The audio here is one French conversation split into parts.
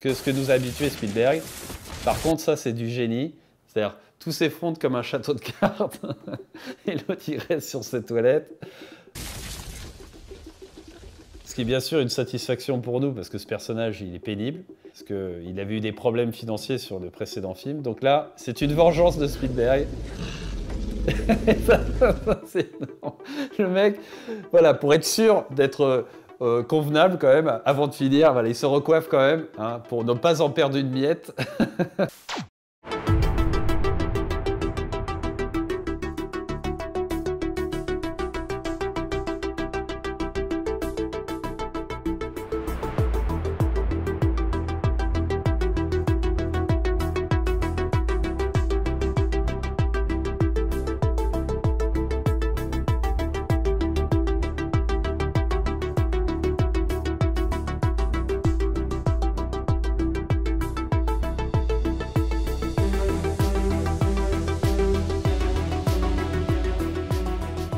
que ce que nous a habitué Spielberg. Par contre, ça, c'est du génie. C'est-à-dire, tout s'effondre comme un château de cartes. Et l'autre, il reste sur ses toilettes. Ce qui est bien sûr une satisfaction pour nous, parce que ce personnage, il est pénible. Parce qu'il avait eu des problèmes financiers sur le précédent film. Donc là, c'est une vengeance de Spielberg. Le mec, voilà, pour être sûr d'être convenable quand même, avant de finir, voilà, il se recoiffe quand même, hein, pour ne pas en perdre une miette.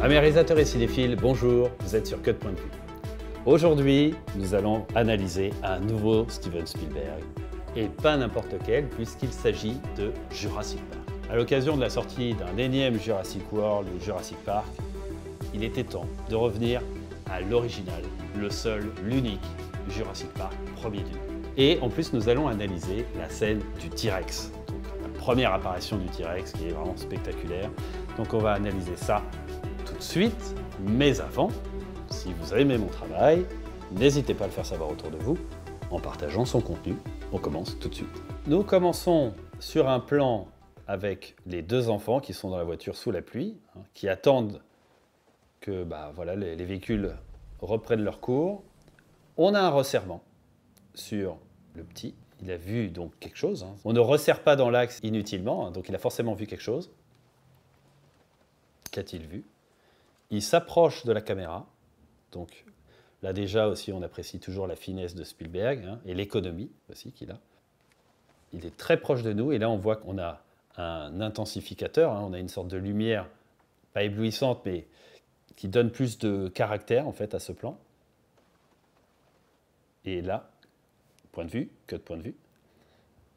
Amis réalisateurs et cinéphiles, bonjour, vous êtes sur Cut Point de Vue. Aujourd'hui, nous allons analyser un nouveau Steven Spielberg, et pas n'importe quel, puisqu'il s'agit de Jurassic Park. À l'occasion de la sortie d'un énième Jurassic World ou Jurassic Park, il était temps de revenir à l'original, le seul, l'unique Jurassic Park, premier du nom. Et en plus, nous allons analyser la scène du T-Rex, donc la première apparition du T-Rex qui est vraiment spectaculaire. Donc on va analyser ça tout de suite, mais avant, si vous aimez mon travail, n'hésitez pas à le faire savoir autour de vous en partageant son contenu. On commence tout de suite. Nous commençons sur un plan avec les deux enfants qui sont dans la voiture sous la pluie, hein, qui attendent que voilà, les véhicules reprennent leur cours. On a un resserrement sur le petit. Il a vu donc quelque chose. Hein. On ne resserre pas dans l'axe inutilement, hein, donc il a forcément vu quelque chose. Qu'a-t-il vu ? Il s'approche de la caméra, donc là déjà aussi on apprécie toujours la finesse de Spielberg, hein, et l'économie aussi qu'il a. Il est très proche de nous et là on voit qu'on a un intensificateur, hein, on a une sorte de lumière, pas éblouissante mais qui donne plus de caractère en fait à ce plan. Et là, point de vue, cut point de vue,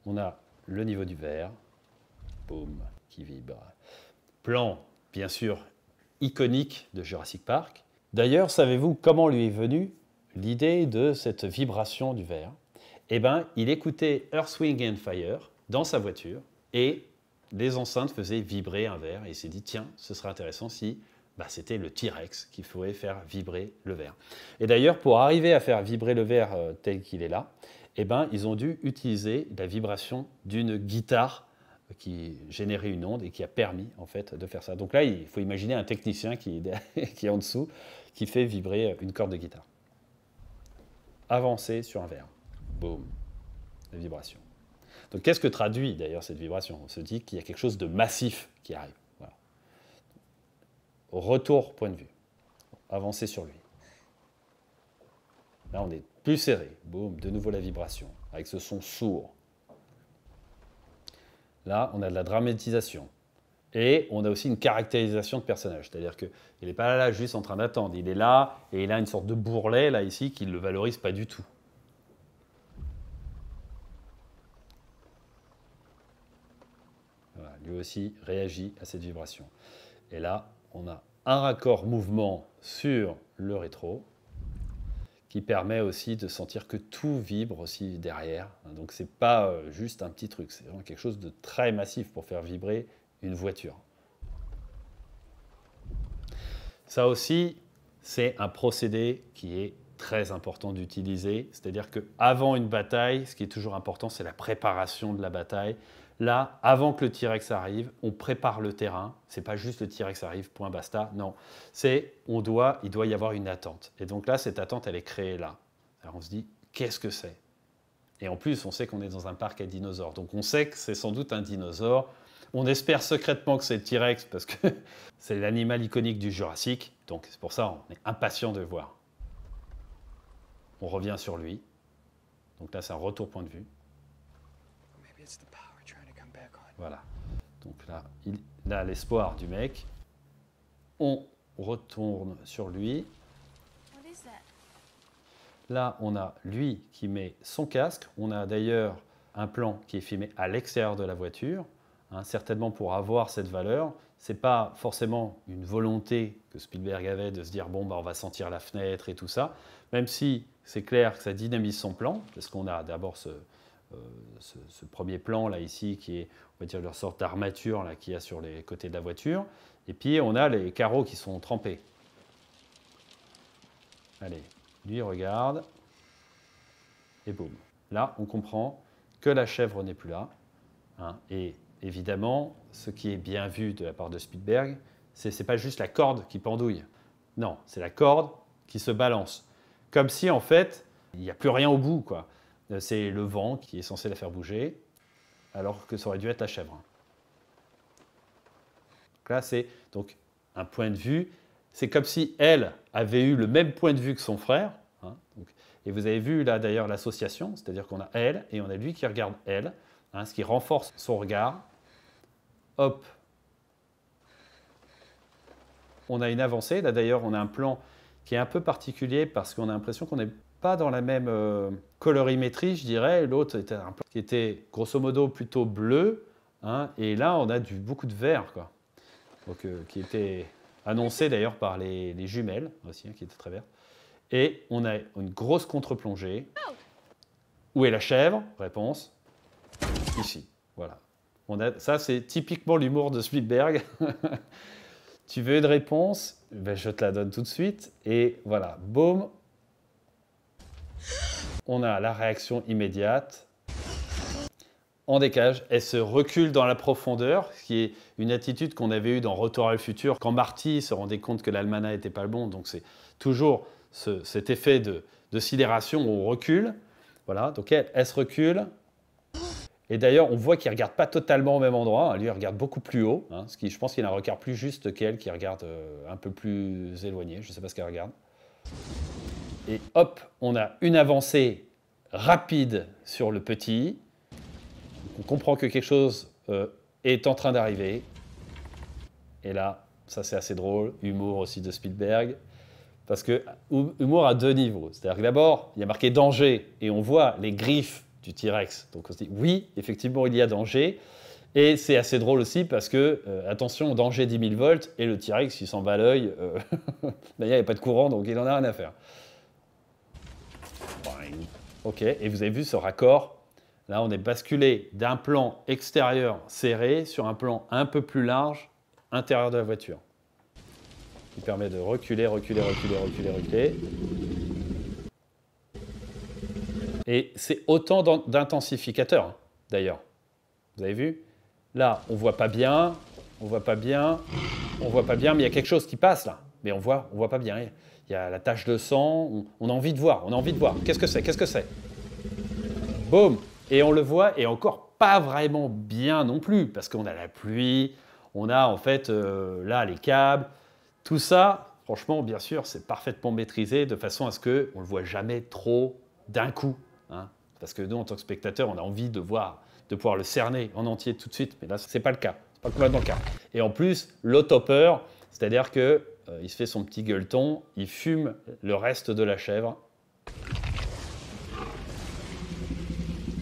on a le niveau du verre, boum, qui vibre. Plan, bien sûr, iconique de Jurassic Park. D'ailleurs, savez-vous comment lui est venue l'idée de cette vibration du verre ? Eh bien, il écoutait Earth, Wind and Fire dans sa voiture et les enceintes faisaient vibrer un verre et il s'est dit, tiens, ce serait intéressant si c'était le T-Rex qui ferait faire vibrer le verre. Et d'ailleurs, pour arriver à faire vibrer le verre tel qu'il est là, eh ben, ils ont dû utiliser la vibration d'une guitare qui générait une onde et qui a permis en fait de faire ça. Donc là, il faut imaginer un technicien qui est en dessous, qui fait vibrer une corde de guitare. Avancer sur un verre. Boum. La vibration. Donc qu'est-ce que traduit d'ailleurs cette vibration ? On se dit qu'il y a quelque chose de massif qui arrive. Voilà. Retour, point de vue. Avancer sur lui. Là, on est plus serré. Boum, de nouveau la vibration, avec ce son sourd. Là, on a de la dramatisation. Et on a aussi une caractérisation de personnage. C'est-à-dire qu'il n'est pas là juste en train d'attendre. Il est là et il a une sorte de bourrelet là ici qui ne le valorise pas du tout. Voilà, lui aussi réagit à cette vibration. Et là, on a un raccord mouvement sur le rétro qui permet aussi de sentir que tout vibre aussi derrière. Donc c'est pas juste un petit truc, c'est vraiment quelque chose de très massif pour faire vibrer une voiture. Ça aussi, c'est un procédé qui est très important d'utiliser, c'est-à-dire qu'avant une bataille, ce qui est toujours important, c'est la préparation de la bataille. Là, avant que le T-Rex arrive, on prépare le terrain. C'est pas juste le T-Rex arrive, point basta. Non, il doit y avoir une attente. Et donc là, cette attente, elle est créée là. Alors on se dit, qu'est-ce que c'est ? Et en plus, on sait qu'on est dans un parc à dinosaures. Donc on sait que c'est sans doute un dinosaure. On espère secrètement que c'est le T-Rex parce que c'est l'animal iconique du Jurassique. Donc c'est pour ça qu'on est impatient de le voir. On revient sur lui. Donc là, c'est un retour point de vue. Voilà. Donc là, il a l'espoir du mec. On retourne sur lui. Là, on a lui qui met son casque. On a d'ailleurs un plan qui est filmé à l'extérieur de la voiture, hein, certainement pour avoir cette valeur. Ce n'est pas forcément une volonté que Spielberg avait de se dire bon, bah, on va sentir la fenêtre et tout ça, même si c'est clair que ça dynamise son plan, parce qu'on a d'abord ce premier plan là ici qui est, on va dire, leur sorte d'armature là qu'il y a sur les côtés de la voiture, et puis on a les carreaux qui sont trempés. Allez, lui regarde, et boum. Là, on comprend que la chèvre n'est plus là, hein, et évidemment, ce qui est bien vu de la part de Spielberg, c'est pas juste la corde qui pendouille. Non, c'est la corde qui se balance. Comme si, en fait, il n'y a plus rien au bout, quoi. C'est le vent qui est censé la faire bouger, alors que ça aurait dû être la chèvre. Donc là, c'est donc un point de vue. C'est comme si elle avait eu le même point de vue que son frère. Hein, donc, et vous avez vu là d'ailleurs l'association, c'est-à-dire qu'on a elle et on a lui qui regarde elle, hein, ce qui renforce son regard. Hop, on a une avancée. Là d'ailleurs, on a un plan qui est un peu particulier parce qu'on a l'impression qu'on n'est pas dans la même colorimétrie, je dirais. L'autre était un plan qui était grosso modo plutôt bleu, hein, et là on a beaucoup de vert, quoi. Donc, qui était annoncé d'ailleurs par les jumelles aussi, hein, qui étaient très vertes. Et on a une grosse contre-plongée. Où est la chèvre? Réponse, ici. Voilà. Ça, c'est typiquement l'humour de Spielberg. Tu veux une réponse? Ben, je te la donne tout de suite. Et voilà, boum. On a la réaction immédiate. En décage, elle se recule dans la profondeur, ce qui est une attitude qu'on avait eue dans Retour à le futur, quand Marty se rendait compte que l'almanach n'était pas le bon. Donc c'est toujours cet effet de sidération où on recule. Voilà, donc elle se recule. Et d'ailleurs, on voit qu'il ne regarde pas totalement au même endroit. Lui, il regarde beaucoup plus haut. Hein, je pense qu'il a un regard plus juste qu'elle, qui regarde un peu plus éloigné. Je ne sais pas ce qu'elle regarde. Et hop, on a une avancée rapide sur le petit. On comprend que quelque chose est en train d'arriver. Et là, ça c'est assez drôle. Humour aussi de Spielberg. Parce que humour à deux niveaux. C'est-à-dire que d'abord, il y a marqué danger et on voit les griffes du T-Rex. Donc on se dit oui, effectivement, il y a danger. Et c'est assez drôle aussi parce que, attention, danger 10 000 volts et le T-Rex, il s'en bat l'œil. D'ailleurs, il n'y a pas de courant, donc il n'en a rien à faire. Ok, et vous avez vu ce raccord. Là, on est basculé d'un plan extérieur serré sur un plan un peu plus large, intérieur de la voiture. Qui permet de reculer, reculer, reculer, reculer, reculer. Et c'est autant d'intensificateurs, hein, d'ailleurs. Vous avez vu? Là, on voit pas bien, on voit pas bien, on voit pas bien, mais il y a quelque chose qui passe là. Mais on voit pas bien. Il y a la tache de sang, on a envie de voir, on a envie de voir. Qu'est-ce que c'est? Qu'est-ce que c'est? Boum! Et on le voit, et encore pas vraiment bien non plus, parce qu'on a la pluie, on a en fait là les câbles, tout ça, franchement, bien sûr, c'est parfaitement maîtrisé de façon à ce qu'on ne le voit jamais trop d'un coup. Hein, parce que nous, en tant que spectateurs, on a envie de pouvoir le cerner en entier tout de suite, mais là, ce n'est pas le cas. C'est pas complètement le cas. Et en plus, l'autopper, c'est-à-dire qu'il se fait son petit gueuleton, il fume le reste de la chèvre.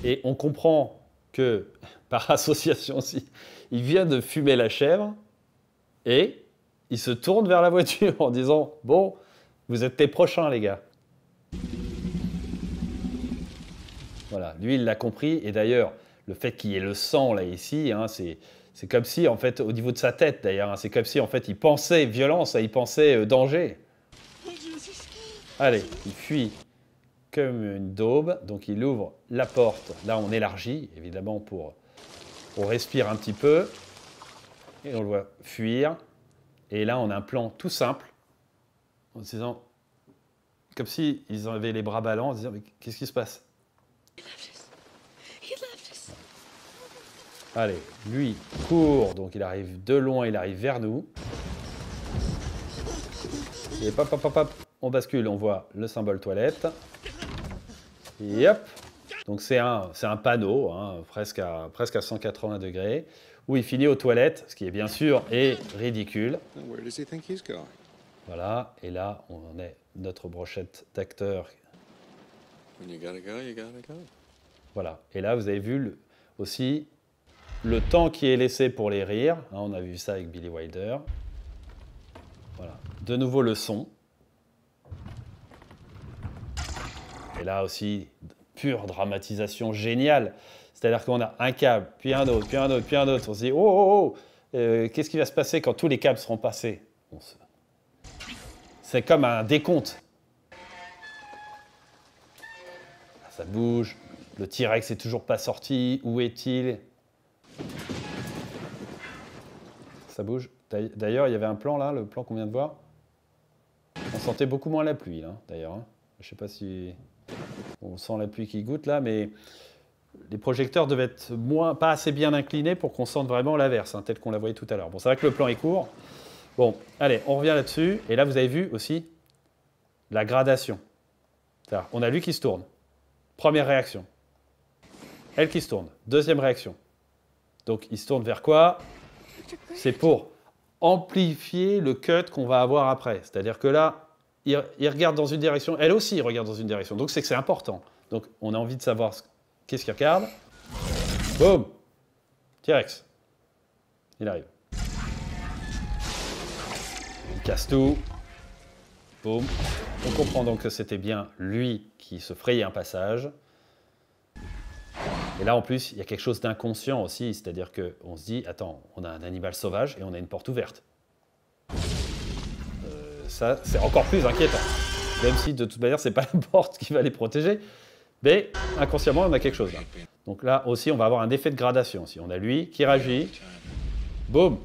Et on comprend que, par association aussi, il vient de fumer la chèvre et il se tourne vers la voiture en disant « Bon, vous êtes tes prochains, les gars. » Voilà, lui, il l'a compris. Et d'ailleurs, le fait qu'il y ait le sang là, ici, hein, c'est comme si, en fait, au niveau de sa tête, d'ailleurs, hein, c'est comme si, en fait, il pensait violence, il pensait danger. Allez, il fuit comme une daube. Donc, il ouvre la porte. Là, on élargit, évidemment, pour respirer un petit peu. Et on le voit fuir. Et là, on a un plan tout simple, en se disant, comme s'ils avaient les bras ballants, en se disant, mais qu'est-ce qui se passe? Allez, lui court, donc il arrive de loin, il arrive vers nous. Et pop, pop, pop, pop, on bascule, on voit le symbole toilette. Et hop, donc c'est un panneau, hein, presque à 180 degrés, où il finit aux toilettes, ce qui est bien sûr est ridicule. Voilà, et là, on est notre brochette d'acteurs When you gotta go, you gotta go. Voilà. Et là, vous avez vu aussi le temps qui est laissé pour les rires. Hein, on a vu ça avec Billy Wilder. Voilà. De nouveau le son. Et là aussi, pure dramatisation géniale. C'est-à-dire qu'on a un câble, puis un autre, puis un autre, puis un autre. On se dit, oh, oh, oh, qu'est-ce qui va se passer quand tous les câbles seront passés? C'est comme un décompte. Ça bouge. Le T-Rex n'est toujours pas sorti. Où est-il? Ça bouge. D'ailleurs, il y avait un plan là, le plan qu'on vient de voir. On sentait beaucoup moins la pluie, là, d'ailleurs. Hein. Je ne sais pas si on sent la pluie qui goutte là, mais les projecteurs devaient être pas assez bien inclinés pour qu'on sente vraiment l'averse, hein, tel qu'on la voyait tout à l'heure. Bon, c'est vrai que le plan est court. Bon, allez, on revient là-dessus. Et là, vous avez vu aussi la gradation. On a lui qui se tourne. Première réaction. Elle qui se tourne. Deuxième réaction. Donc, il se tourne vers quoi? C'est pour amplifier le cut qu'on va avoir après. C'est-à-dire que là, il regarde dans une direction. Elle aussi, il regarde dans une direction. Donc, c'est que c'est important. Donc, on a envie de savoir qu'est-ce qu'il regarde. Boum! T-Rex. Il arrive. Il casse tout. Boum. On comprend donc que c'était bien lui qui se frayait un passage. Et là, en plus, il y a quelque chose d'inconscient aussi, c'est-à-dire qu'on se dit, attends, on a un animal sauvage et on a une porte ouverte. Ça, c'est encore plus inquiétant. Même si, de toute manière, ce n'est pas la porte qui va les protéger, mais inconsciemment, on a quelque chose là. Donc là aussi, on va avoir un effet de gradation. Si on a lui qui réagit, boum,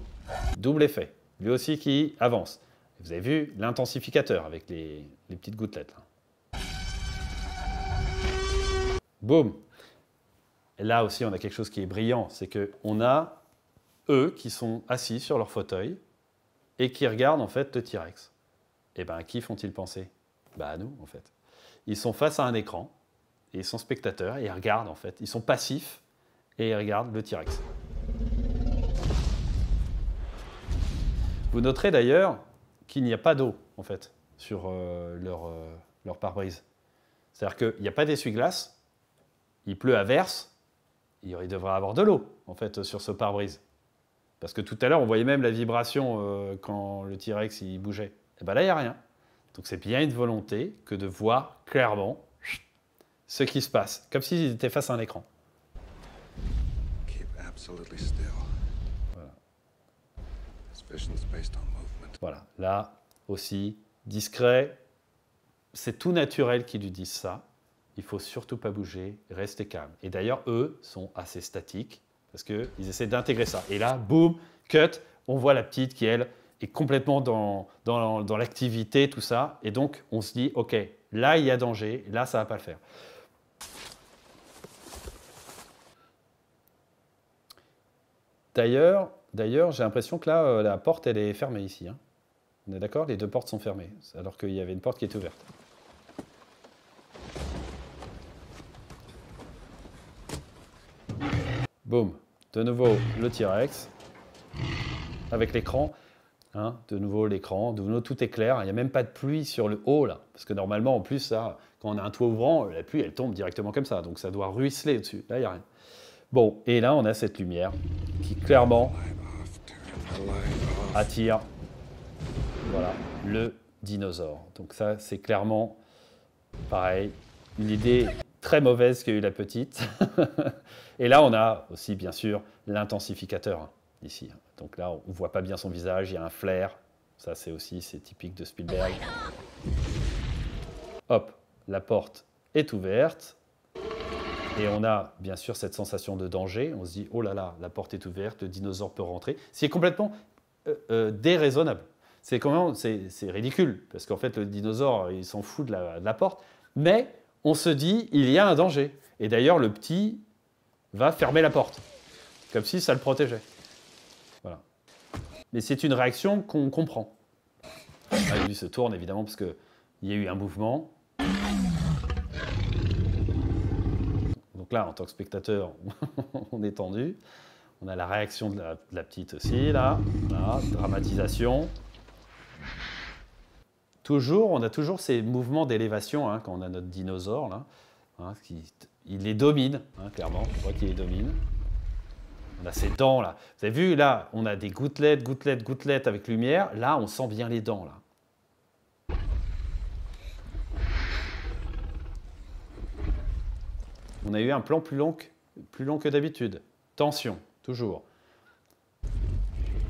double effet. Lui aussi qui avance. Vous avez vu l'intensificateur avec les petites gouttelettes. Là. Boum. Et là aussi, on a quelque chose qui est brillant, c'est qu'on a eux qui sont assis sur leur fauteuil et qui regardent en fait le T-Rex. Et bien, à qui font-ils penser? À nous, en fait. Ils sont face à un écran, et ils sont spectateurs, et ils regardent, en fait. Ils sont passifs, et ils regardent le T-Rex. Vous noterez d'ailleurs qu'il n'y a pas d'eau, en fait, sur leur pare-brise. C'est-à-dire qu'il n'y a pas d'essuie-glace, il pleut à verse, il devrait y avoir de l'eau, en fait, sur ce pare-brise. Parce que tout à l'heure, on voyait même la vibration quand le T-Rex il bougeait. Et bien là, il n'y a rien. Donc c'est bien une volonté que de voir clairement ce qui se passe, comme s'ils étaient face à un écran. Keep absolutely still. Voilà. This vision's based on movement. Voilà, là aussi, discret, c'est tout naturel qu'ils lui disent ça. Il ne faut surtout pas bouger, rester calme. Et d'ailleurs, eux sont assez statiques parce qu'ils essaient d'intégrer ça. Et là, boum, cut, on voit la petite qui, elle, est complètement dans l'activité, tout ça. Et donc, on se dit, OK, là, il y a danger, là, ça ne va pas le faire. D'ailleurs, j'ai l'impression que là, la porte, elle est fermée ici. Hein. On est d'accord? Les deux portes sont fermées, alors qu'il y avait une porte qui était ouverte. Boum, de nouveau le T-Rex avec l'écran. Hein, de nouveau l'écran, de nouveau tout est clair. Il n'y a même pas de pluie sur le haut là, parce que normalement en plus ça, quand on a un toit ouvrant, la pluie elle tombe directement comme ça, donc ça doit ruisseler dessus. Là il n'y a rien. Bon, et là on a cette lumière qui clairement attire, voilà, le dinosaure. Donc ça c'est clairement pareil, une idée très mauvaise qu'a eu la petite. Et là, on a aussi, bien sûr, l'intensificateur, ici. Donc là, on ne voit pas bien son visage, il y a un flair. Ça, c'est typique de Spielberg. Hop, la porte est ouverte. Et on a, bien sûr, cette sensation de danger. On se dit, oh là là, la porte est ouverte, le dinosaure peut rentrer. C'est complètement déraisonnable. C'est ridicule, parce qu'en fait, le dinosaure, il s'en fout de la porte. Mais on se dit, il y a un danger. Et d'ailleurs, le petit va fermer la porte, comme si ça le protégeait. Voilà. Mais c'est une réaction qu'on comprend. Ah, lui se tourne, évidemment, parce qu'il y a eu un mouvement. Donc là, en tant que spectateur, on est tendu. On a la réaction de la petite aussi, là. Voilà, dramatisation. On a toujours ces mouvements d'élévation, hein, quand on a notre dinosaure, là. Hein, il les domine, hein, clairement, on voit qu'il les domine. On a ses dents là. Vous avez vu, là, on a des gouttelettes, gouttelettes, gouttelettes avec lumière. Là, on sent bien les dents, là. On a eu un plan plus long que d'habitude. Tension, toujours.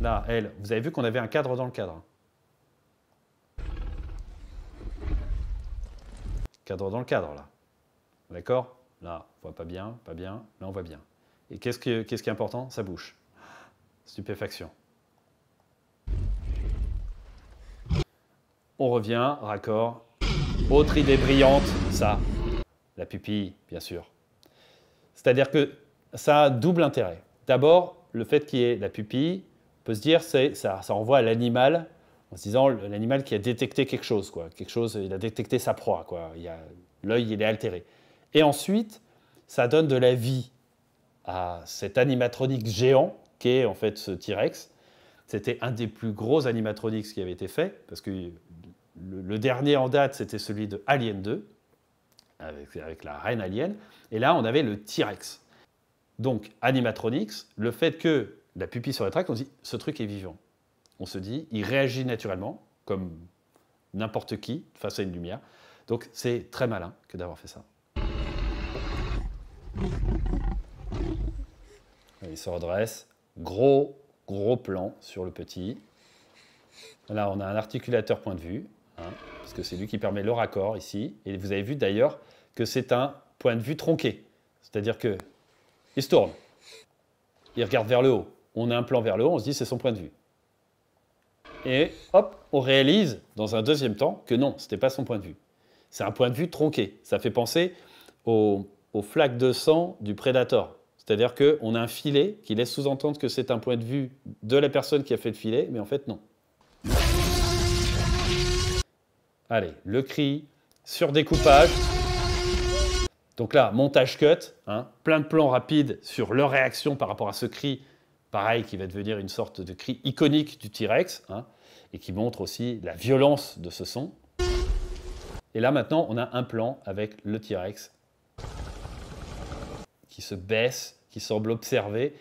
Là, elle, vous avez vu qu'on avait un cadre dans le cadre. Cadre dans le cadre, là. D'accord? Là, on voit pas bien, pas bien. Là, on voit bien. Et qu'est-ce qui est important? Sa bouche. Stupéfaction. On revient, raccord. Autre idée brillante, ça. La pupille, bien sûr. C'est-à-dire que ça a double intérêt. D'abord, le fait qu'il y ait la pupille, on peut se dire, ça renvoie à l'animal, en se disant l'animal qui a détecté quelque chose, quoi. Quelque chose, il a détecté sa proie, quoi. L'œil, il est altéré. Et ensuite, ça donne de la vie à cet animatronique géant qu'est en fait ce T-Rex. C'était un des plus gros animatroniques qui avait été fait, parce que le dernier en date, c'était celui de Alien 2, avec la reine alien. Et là, on avait le T-Rex. Donc, animatronics, le fait que la pupille se rétracte, on se dit, ce truc est vivant. On se dit, il réagit naturellement, comme n'importe qui, face à une lumière. Donc, c'est très malin que d'avoir fait ça. Il se redresse. Gros plan sur le petit. Là, on a un articulateur point de vue, hein, parce que c'est lui qui permet le raccord ici. Et vous avez vu d'ailleurs que c'est un point de vue tronqué. C'est-à-dire qu'il se tourne. Il regarde vers le haut. On a un plan vers le haut, on se dit c'est son point de vue. Et hop, on réalise dans un deuxième temps que non, ce n'était pas son point de vue. C'est un point de vue tronqué. Ça fait penser aux flaques de sang du Predator. C'est-à-dire qu'on a un filet qui laisse sous-entendre que c'est un point de vue de la personne qui a fait le filet, mais en fait non. Allez, le cri, surdécoupage. Donc là, montage cut, hein, plein de plans rapides sur leur réaction par rapport à ce cri, pareil, qui va devenir une sorte de cri iconique du T-Rex, hein, et qui montre aussi la violence de ce son. Et là, maintenant, on a un plan avec le T-Rex qui se baisse, qui semble observer.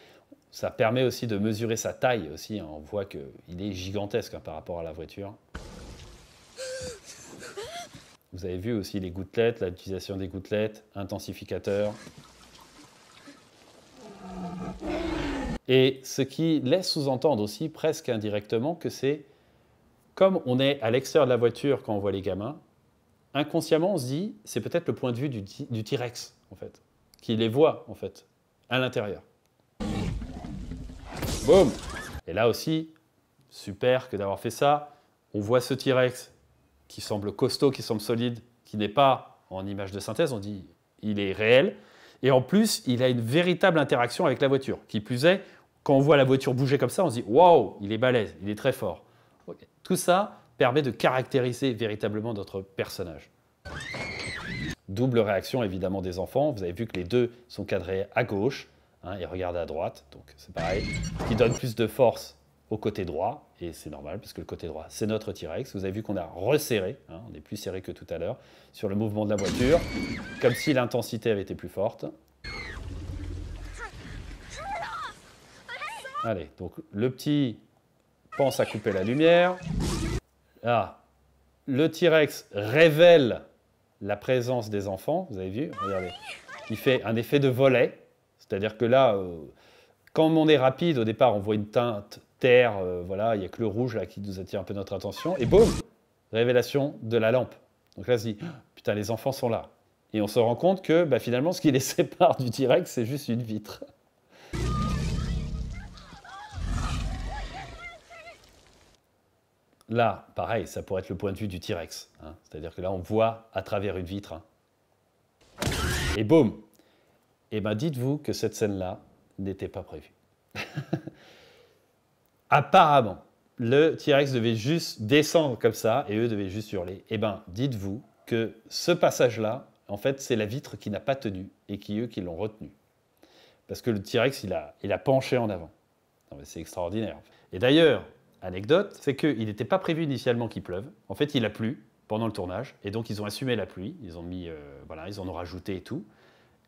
Ça permet aussi de mesurer sa taille aussi, hein. On voit qu'il est gigantesque, hein, par rapport à la voiture. Vous avez vu aussi les gouttelettes, l'utilisation des gouttelettes, intensificateur. Et ce qui laisse sous-entendre aussi, presque indirectement, que c'est, comme on est à l'extérieur de la voiture quand on voit les gamins, inconsciemment on se dit, c'est peut-être le point de vue du T-Rex, en fait, qui les voit, en fait, à l'intérieur. Boum! Et là aussi, super que d'avoir fait ça. On voit ce T-Rex qui semble costaud, qui semble solide, qui n'est pas en image de synthèse, on dit il est réel. Et en plus, il a une véritable interaction avec la voiture. Qui plus est, quand on voit la voiture bouger comme ça, on se dit waouh, il est balèze, il est très fort. Okay. Tout ça permet de caractériser véritablement notre personnage. Double réaction évidemment des enfants. Vous avez vu que les deux sont cadrés à gauche, hein, et regardent à droite, donc c'est pareil. Ce qui donne plus de force au côté droit, et c'est normal, parce que le côté droit, c'est notre T-Rex. Vous avez vu qu'on a resserré, hein, on est plus serré que tout à l'heure, sur le mouvement de la voiture, comme si l'intensité avait été plus forte. Allez, donc le petit pense à couper la lumière. Là, le T-Rex révèle la présence des enfants, vous avez vu, regardez. Il fait un effet de volet, c'est-à-dire que là, quand on est rapide, au départ, on voit une teinte terre, voilà, il n'y a que le rouge là qui nous attire un peu notre attention, et boum, révélation de la lampe. Donc là, on se dit, putain, les enfants sont là. Et on se rend compte que bah, finalement, ce qui les sépare du T-Rex, c'est juste une vitre. Là, pareil, ça pourrait être le point de vue du T-Rex. Hein. C'est-à-dire que là, on voit à travers une vitre. Hein. Et boum! Et bien, dites-vous que cette scène-là n'était pas prévue. Apparemment, le T-Rex devait juste descendre comme ça et eux devaient juste hurler. Et bien, dites-vous que ce passage-là, en fait, c'est la vitre qui n'a pas tenu et eux qui l'ont retenu. Parce que le T-Rex, il a penché en avant. C'est extraordinaire. Et d'ailleurs, anecdote, c'est qu'il n'était pas prévu initialement qu'il pleuve. En fait, il a plu. pendant le tournage. Et donc, ils ont assumé la pluie. Ils ont mis, voilà, ils en ont rajouté et tout.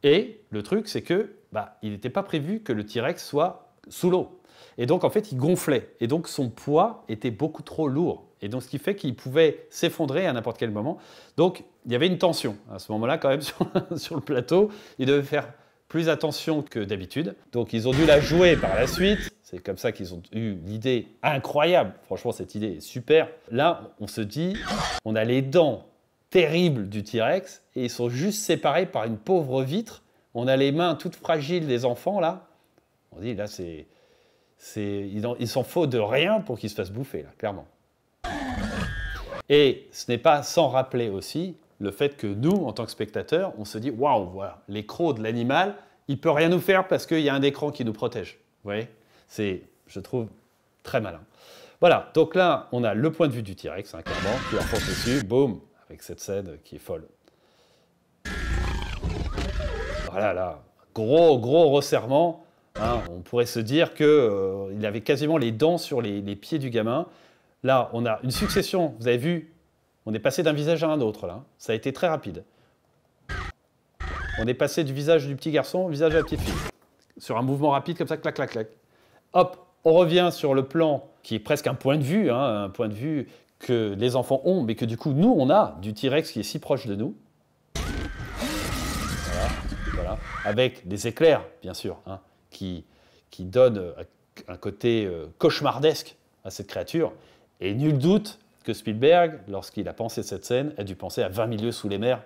Et le truc, c'est que il n'était pas prévu que le T-Rex soit sous l'eau. Et donc, en fait, il gonflait. Et donc, son poids était beaucoup trop lourd. Et donc, ce qui fait qu'il pouvait s'effondrer à n'importe quel moment. Donc, il y avait une tension à ce moment-là, quand même, sur le plateau. Il devait faire plus attention que d'habitude. Donc, ils ont dû la jouer par la suite. C'est comme ça qu'ils ont eu l'idée incroyable. Franchement, cette idée est super. Là, on se dit, on a les dents terribles du T-Rex et ils sont juste séparés par une pauvre vitre. On a les mains toutes fragiles des enfants, là. On dit, là, il s'en faut de rien pour qu'ils se fassent bouffer, là, clairement. Et ce n'est pas sans rappeler aussi le fait que nous, en tant que spectateurs, on se dit, waouh, voilà, les crocs de l'animal, il ne peut rien nous faire parce qu'il y a un écran qui nous protège. Vous voyez? C'est, je trouve, très malin. Voilà, donc là, on a le point de vue du T-Rex, hein, clairement, qui enfonce dessus, boum, avec cette scène qui est folle. Voilà, là, gros resserrement. Hein, on pourrait se dire qu'il avait quasiment les dents sur les pieds du gamin. Là, on a une succession, vous avez vu, on est passé d'un visage à un autre, là. Ça a été très rapide. On est passé du visage du petit garçon au visage de la petite fille. Sur un mouvement rapide comme ça, clac, clac, clac. Hop, on revient sur le plan qui est presque un point de vue, hein, un point de vue que les enfants ont, mais que du coup, nous, on a du T-Rex qui est si proche de nous. Voilà. Avec des éclairs, bien sûr, hein, qui donnent un côté cauchemardesque à cette créature. Et nul doute que Spielberg, lorsqu'il a pensé cette scène, a dû penser à 20 milieux sous les mers,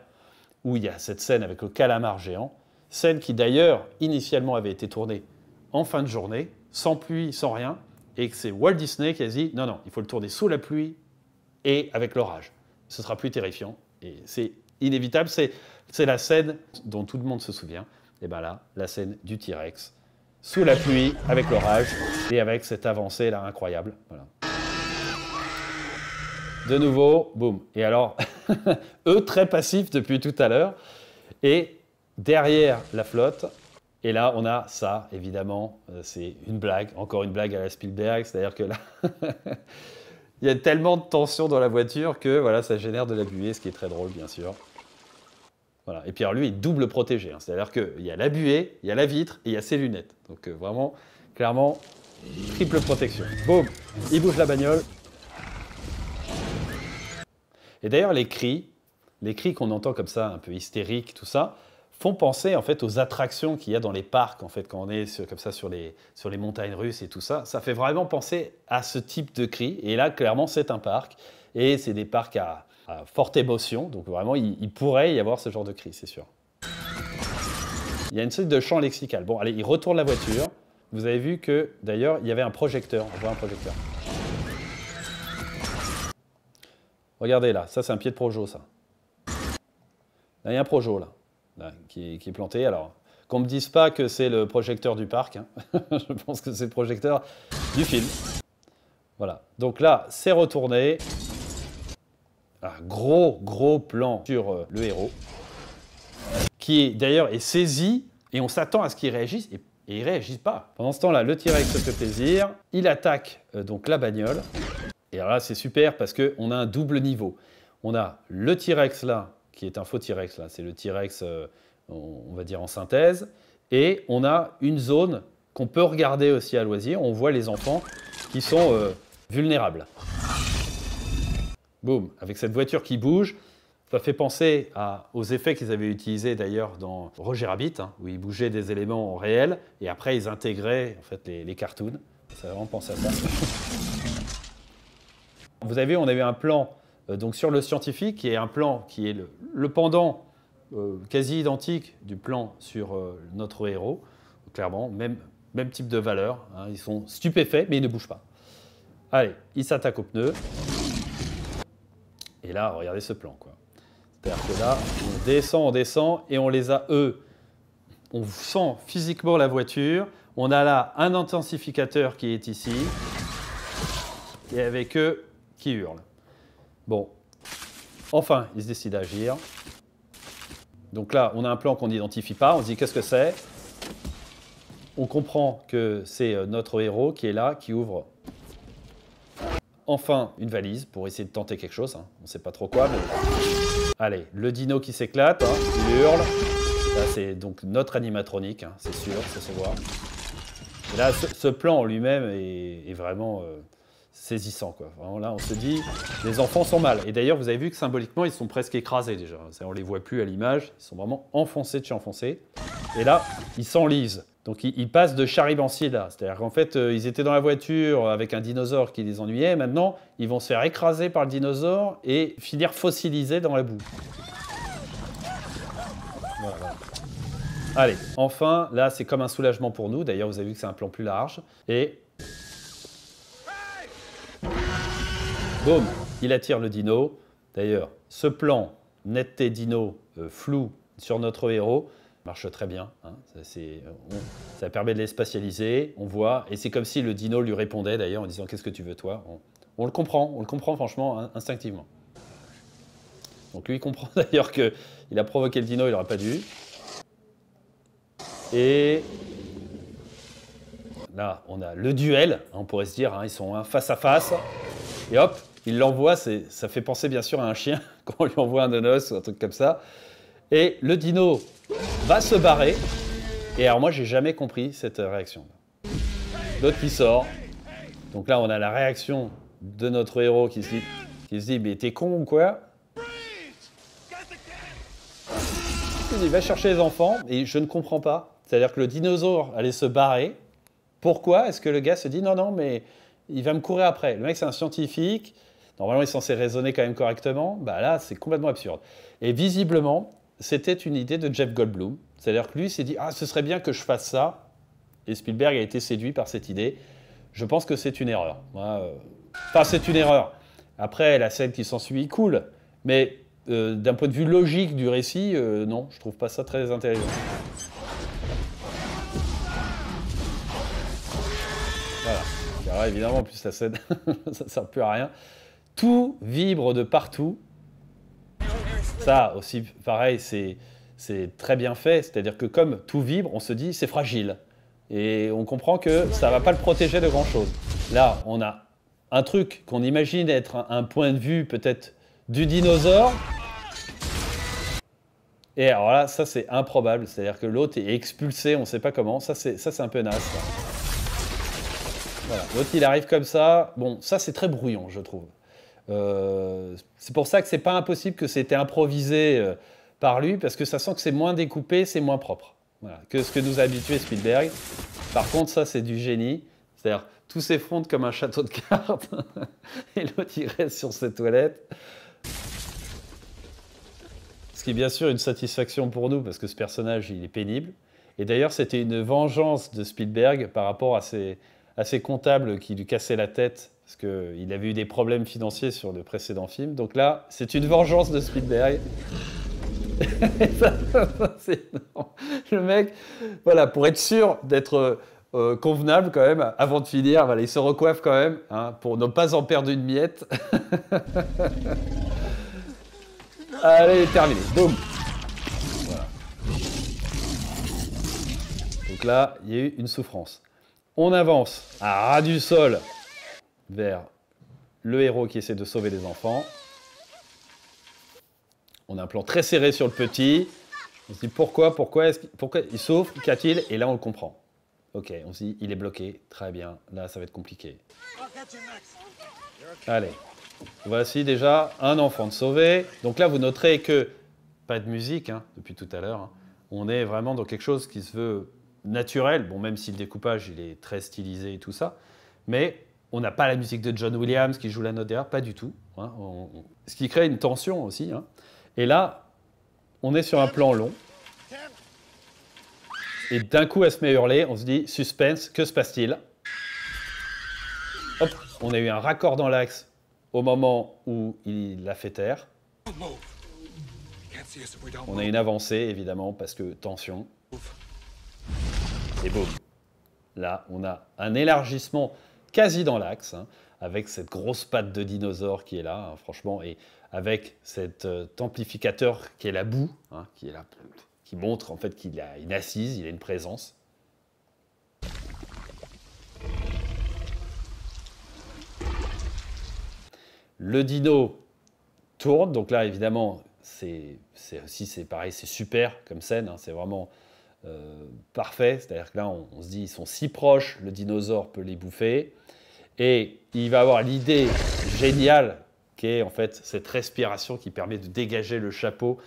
où il y a cette scène avec le calamar géant, scène qui d'ailleurs, initialement, avait été tournée en fin de journée, sans pluie, sans rien, et que c'est Walt Disney qui a dit « Non, il faut le tourner sous la pluie et avec l'orage. Ce sera plus terrifiant. » Et c'est inévitable, c'est la scène dont tout le monde se souvient. Et bien là, la scène du T-Rex, sous la pluie, avec l'orage, et avec cette avancée là incroyable. Voilà. De nouveau, boum. Et alors, eux très passifs depuis tout à l'heure. Et derrière la flotte, et là on a ça, évidemment, c'est une blague, encore une blague à la Spielberg, c'est-à-dire que là, il y a tellement de tension dans la voiture que voilà, ça génère de la buée, ce qui est très drôle, bien sûr. Voilà. Et puis alors lui, il est double protégé, hein. C'est-à-dire qu'il y a la buée, il y a la vitre et il y a ses lunettes. Donc vraiment, clairement, triple protection. Boum, il bouge la bagnole. Et d'ailleurs, les cris qu'on entend comme ça, un peu hystériques, tout ça, font penser en fait aux attractions qu'il y a dans les parcs, en fait, quand on est comme ça sur les montagnes russes et tout ça. Ça fait vraiment penser à ce type de cris. Et là, clairement, c'est un parc. Et c'est des parcs à forte émotion. Donc vraiment, il pourrait y avoir ce genre de cris, c'est sûr. Il y a une sorte de champ lexical. Bon, allez, il retourne la voiture. Vous avez vu que, d'ailleurs, il y avait un projecteur. On voit un projecteur. Regardez là, ça c'est un pied de Projo, ça. Là, il y a un Projo, là qui est planté. Alors, qu'on ne me dise pas que c'est le projecteur du parc. Hein. Je pense que c'est le projecteur du film. Voilà. Donc là, c'est retourné. Un gros plan sur le héros, qui d'ailleurs est saisi, et on s'attend à ce qu'il réagisse, et il ne réagit pas. Pendant ce temps-là, le T-Rex se fait plaisir, il attaque donc la bagnole. Et alors là, c'est super parce qu'on a un double niveau. On a le T-Rex là, qui est un faux T-Rex là, c'est le T-Rex, on va dire en synthèse, et on a une zone qu'on peut regarder aussi à loisir. On voit les enfants qui sont vulnérables. Boum, avec cette voiture qui bouge, ça fait penser aux effets qu'ils avaient utilisés d'ailleurs dans Roger Rabbit, hein, où ils bougeaient des éléments réels, et après ils intégraient en fait, les cartoons. Ça fait vraiment penser à ça. Vous avez vu, on a eu un plan donc sur le scientifique, qui est un plan qui est le pendant quasi identique du plan sur notre héros. Clairement, même type de valeur. Hein, ils sont stupéfaits, mais ils ne bougent pas. Allez, ils s'attaquent aux pneus. Et là, regardez ce plan, quoi. C'est-à-dire que là, on descend, et on les a, eux. On sent physiquement la voiture. On a là un intensificateur qui est ici. Et avec eux, qui hurlent. Bon, enfin, ils se décident à agir. Donc là, on a un plan qu'on n'identifie pas. On se dit, qu'est-ce que c'est? On comprend que c'est notre héros qui est là, qui ouvre enfin une valise pour essayer de tenter quelque chose. Hein. On ne sait pas trop quoi, mais... Allez, le dino qui s'éclate, hein, il hurle. Là, c'est donc notre animatronique, hein, c'est sûr, ça se voit. Et là, ce plan en lui-même est vraiment saisissant, quoi. Vraiment, là, on se dit, les enfants sont mal. Et d'ailleurs, vous avez vu que symboliquement, ils sont presque écrasés déjà. On ne les voit plus à l'image, ils sont vraiment enfoncés de chez enfoncés. Et là, ils s'enlisent. Donc, ils passent de charibancier là. C'est-à-dire qu'en fait, ils étaient dans la voiture avec un dinosaure qui les ennuyait. Maintenant, ils vont se faire écraser par le dinosaure et finir fossilisés dans la boue. Voilà. Allez, enfin, là, c'est comme un soulagement pour nous. D'ailleurs, vous avez vu que c'est un plan plus large. Et... boum, il attire le dino. D'ailleurs, ce plan, netteté dino, flou sur notre héros, marche très bien. Hein. Ça permet de les spatialiser, on voit. Et c'est comme si le dino lui répondait, d'ailleurs, en disant « Qu'est-ce que tu veux, toi ?» On le comprend franchement, instinctivement. Donc lui, il comprend d'ailleurs qu'il a provoqué le dino, il n'aurait pas dû. Et là, on a le duel, on pourrait se dire, hein, ils sont face à face. Et hop, il l'envoie, ça fait penser bien sûr à un chien, quand on lui envoie un nonos ou un truc comme ça. Et le dino va se barrer. Et alors moi, j'ai jamais compris cette réaction. L'autre qui sort. Donc là, on a la réaction de notre héros qui se dit mais t'es con ou quoi? Il va chercher les enfants et je ne comprends pas. C'est-à-dire que le dinosaure allait se barrer. Pourquoi est-ce que le gars se dit non, mais il va me courir après? Le mec, c'est un scientifique. Normalement, il est censé raisonner quand même correctement. Bah là, c'est complètement absurde. Et visiblement, c'était une idée de Jeff Goldblum. C'est-à-dire que lui s'est dit « Ah, ce serait bien que je fasse ça ». Et Spielberg a été séduit par cette idée. Je pense que c'est une erreur. Enfin, c'est une erreur. Après, la scène qui s'ensuit est cool. Mais d'un point de vue logique du récit, non, je trouve pas ça très intelligent. Voilà. Alors, évidemment, en plus, la scène, ça ne sert plus à rien. Tout vibre de partout. Ça aussi, pareil, c'est très bien fait. C'est-à-dire que comme tout vibre, on se dit c'est fragile. Et on comprend que ça ne va pas le protéger de grand-chose. Là, on a un truc qu'on imagine être un point de vue peut-être du dinosaure. Et alors là, ça c'est improbable. C'est-à-dire que l'autre est expulsé, on ne sait pas comment. Ça c'est un peu naze. Voilà. L'autre, il arrive comme ça. Bon, ça c'est très brouillon, je trouve. C'est pour ça que c'est pas impossible que c'était improvisé par lui, parce que ça sent que c'est moins découpé, c'est moins propre. Voilà, que ce que nous a habitué Spielberg. Par contre, ça, c'est du génie. C'est-à-dire, tout s'effondre comme un château de cartes, et l'autre, il reste sur ses toilettes. Ce qui est bien sûr une satisfaction pour nous, parce que ce personnage, il est pénible. Et d'ailleurs, c'était une vengeance de Spielberg par rapport à ses comptables qui lui cassaient la tête, parce qu'il avait eu des problèmes financiers sur le précédent film. Donc là, c'est une vengeance de Spielberg. Le mec, voilà, pour être sûr d'être convenable quand même, avant de finir, voilà, il se recoiffe quand même, hein, pour ne pas en perdre une miette. Allez, terminé, boum. Voilà. Donc là, il y a eu une souffrance. On avance à ras du sol vers le héros qui essaie de sauver les enfants. On a un plan très serré sur le petit. On se dit pourquoi il souffre, qu'a-t-il? Et là, on le comprend. Ok, on se dit il est bloqué. Très bien, là, ça va être compliqué. Allez, voici déjà un enfant de sauvé. Donc là, vous noterez que, pas de musique, hein, depuis tout à l'heure. Hein. On est vraiment dans quelque chose qui se veut naturel. Bon, même si le découpage, il est très stylisé et tout ça. Mais on n'a pas la musique de John Williams qui joue la note derrière, pas du tout. Hein. Ce qui crée une tension aussi. Hein. Et là, on est sur un plan long. Et d'un coup, elle se met à hurler. On se dit, suspense, que se passe-t-il? Hop, on a eu un raccord dans l'axe au moment où il l'a fait taire. On a une avancée, évidemment, parce que tension. Et boum. Là, on a un élargissement quasi dans l'axe, hein, avec cette grosse patte de dinosaure qui est là, hein, franchement, et avec cet amplificateur qui est la boue, hein, qui est là, qui montre en fait qu'il a une assise, il a une présence. Le dino tourne, donc là, évidemment, c'est pareil, c'est super comme scène, hein, c'est vraiment parfait. C'est-à-dire que là, on se dit, ils sont si proches, le dinosaure peut les bouffer. Et il va avoir l'idée géniale qui est en fait cette respiration qui permet de dégager le chapeau.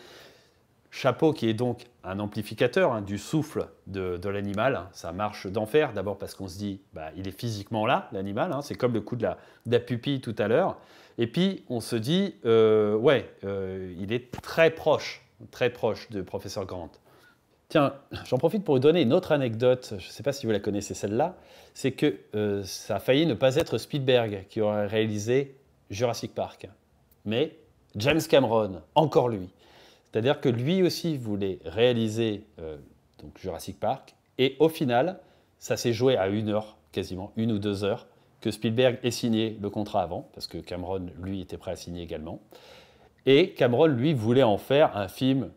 Chapeau qui est donc un amplificateur, hein, du souffle de l'animal. Ça marche d'enfer, d'abord parce qu'on se dit, bah, il est physiquement là, l'animal. Hein, c'est comme le coup de la pupille tout à l'heure. Et puis, on se dit, il est très proche de Professeur Grant. Tiens, j'en profite pour vous donner une autre anecdote, je ne sais pas si vous la connaissez celle-là, c'est que ça a failli ne pas être Spielberg qui aurait réalisé Jurassic Park, mais James Cameron, encore lui. C'est-à-dire que lui aussi voulait réaliser donc Jurassic Park, et au final, ça s'est joué à 1 heure, quasiment 1 ou 2 heures, que Spielberg ait signé le contrat avant, parce que Cameron, lui, était prêt à signer également. Et Cameron, lui, voulait en faire un film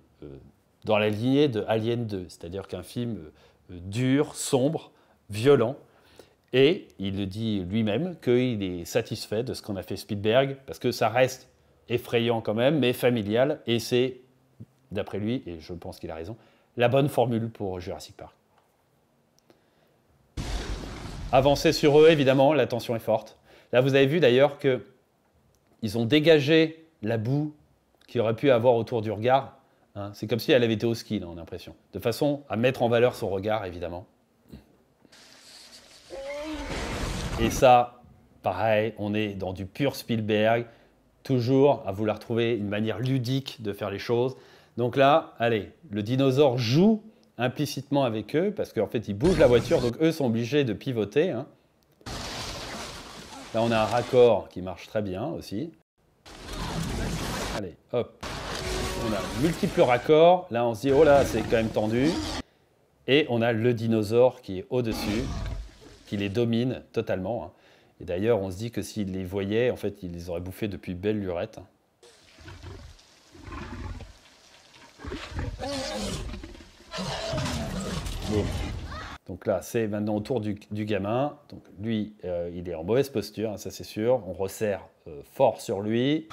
dans la lignée de Alien 2, c'est-à-dire qu'un film dur, sombre, violent. Et il le dit lui-même qu'il est satisfait de ce qu'on a fait Spielberg, parce que ça reste effrayant quand même, mais familial, et c'est, d'après lui, et je pense qu'il a raison, la bonne formule pour Jurassic Park. Avancer sur eux, évidemment, la tension est forte. Là, vous avez vu d'ailleurs qu'ils ont dégagé la boue qu'il aurait pu avoir autour du regard. Hein, c'est comme si elle avait été au ski, là, on a l'impression. De façon à mettre en valeur son regard, évidemment. Et ça, pareil, on est dans du pur Spielberg, toujours à vouloir trouver une manière ludique de faire les choses. Donc là, allez, le dinosaure joue implicitement avec eux, parce qu'en fait, ils bougent la voiture, donc eux sont obligés de pivoter. Hein. Là, on a un raccord qui marche très bien aussi. Allez, hop. On a multiples raccords. Là, on se dit, oh là, c'est quand même tendu. Et on a le dinosaure qui est au-dessus, qui les domine totalement. Hein. Et d'ailleurs, on se dit que s'il les voyait, en fait, il les aurait bouffés depuis belle lurette. Bon. Donc là, c'est maintenant au tour du gamin. Donc lui, il est en mauvaise posture, hein, ça c'est sûr. On resserre fort sur lui.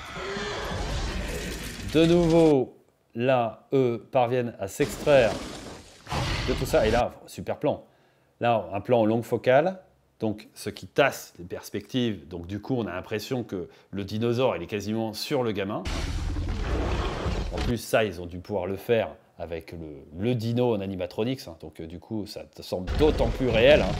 De nouveau, là, eux parviennent à s'extraire de tout ça. Et là, super plan. Là, un plan en longue focale, donc ce qui tasse les perspectives. Donc du coup, on a l'impression que le dinosaure, il est quasiment sur le gamin. En plus, ça, ils ont dû pouvoir le faire avec le dino en animatronics. Hein, donc du coup, ça semble d'autant plus réel. Hein.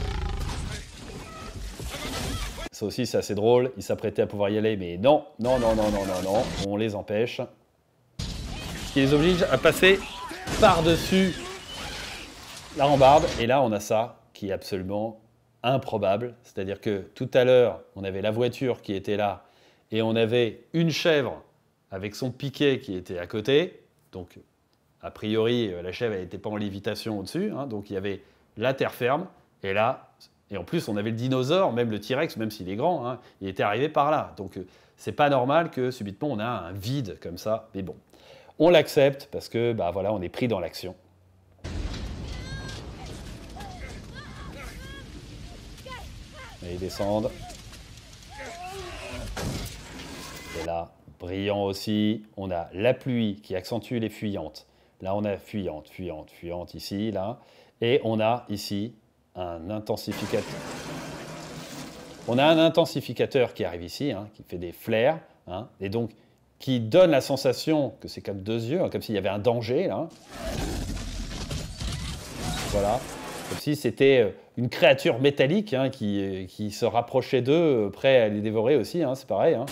Ça aussi, c'est assez drôle. Ils s'apprêtaient à pouvoir y aller, mais non, non, non, non, non, non, non. On les empêche. Ce qui les oblige à passer par-dessus la rambarde. Et là, on a ça qui est absolument improbable. C'est-à-dire que tout à l'heure, on avait la voiture qui était là et on avait une chèvre avec son piquet qui était à côté. Donc, a priori, la chèvre n'était pas en lévitation au-dessus. Hein, donc, il y avait la terre ferme. Et là, et en plus, on avait le dinosaure, même le T-Rex, même s'il est grand, hein, il était arrivé par là. Donc, c'est pas normal que subitement, on a un vide comme ça. Mais bon, on l'accepte parce que, bah voilà, on est pris dans l'action. Et ils descendent. Et là, brillant aussi, on a la pluie qui accentue les fuyantes. Là, on a fuyante, fuyante, fuyante ici, là. Et on a ici un intensificateur. On a un intensificateur qui arrive ici, hein, qui fait des flares, hein, et donc qui donne la sensation que c'est comme 2 yeux, hein, comme s'il y avait un danger, là. Voilà. Comme si c'était une créature métallique hein, qui se rapprochait d'eux, prêt à les dévorer aussi, hein, c'est pareil. Hein.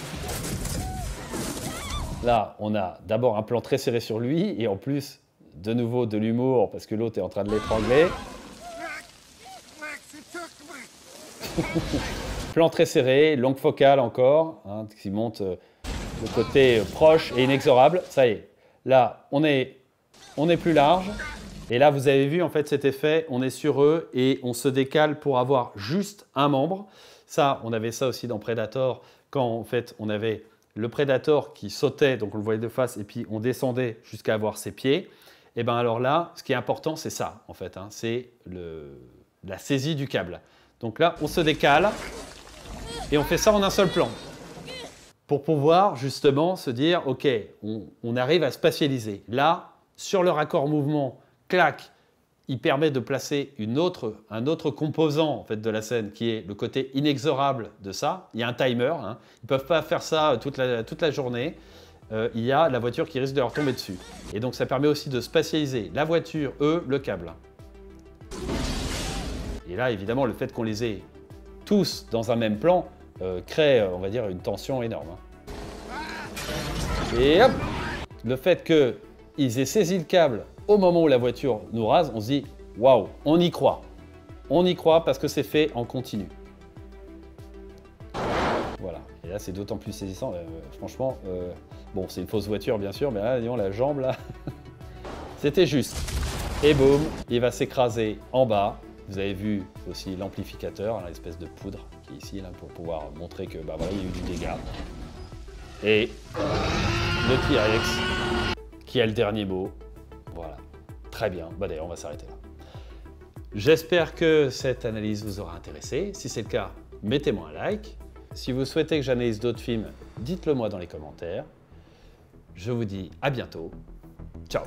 Là, on a d'abord un plan très serré sur lui, et en plus, de nouveau, de l'humour, parce que l'autre est en train de l'étrangler. Plan très serré, longue focale encore, hein, qui monte le côté proche et inexorable. Ça y est, là, on est plus large. Et là, vous avez vu en fait cet effet, on est sur eux et on se décale pour avoir juste un membre. Ça, on avait ça aussi dans Predator, quand en fait on avait le Predator qui sautait, donc on le voyait de face, et puis on descendait jusqu'à avoir ses pieds. Et bien alors là, ce qui est important, c'est ça en fait, hein, c'est la saisie du câble. Donc là, on se décale et on fait ça en un seul plan. pour pouvoir justement se dire, OK, on arrive à spatialiser. Là, sur le raccord mouvement, clac, il permet de placer un autre composant en fait, de la scène qui est le côté inexorable de ça. Il y a un timer, hein. Ils ne peuvent pas faire ça toute la journée. Il y a la voiture qui risque de leur tomber dessus. Et donc ça permet aussi de spatialiser la voiture, le câble. Et là, évidemment, le fait qu'on les ait tous dans un même plan crée, on va dire, une tension énorme. Et hop, le fait qu'ils aient saisi le câble au moment où la voiture nous rase, on se dit « Waouh, on y croit ». On y croit parce que c'est fait en continu. Voilà. Et là, c'est d'autant plus saisissant. Franchement, bon, c'est une fausse voiture, bien sûr, mais là, disons, la jambe, là, c'était juste. Et boum, il va s'écraser en bas. Vous avez vu aussi l'amplificateur, l'espèce de poudre qui est ici, là, pour pouvoir montrer que, bah voilà, il y a eu du dégât. Et le T-Rex, qui a le dernier mot. Voilà. Très bien. Bah d'ailleurs, on va s'arrêter là. J'espère que cette analyse vous aura intéressé. Si c'est le cas, mettez-moi un like. Si vous souhaitez que j'analyse d'autres films, dites-le moi dans les commentaires. Je vous dis à bientôt. Ciao!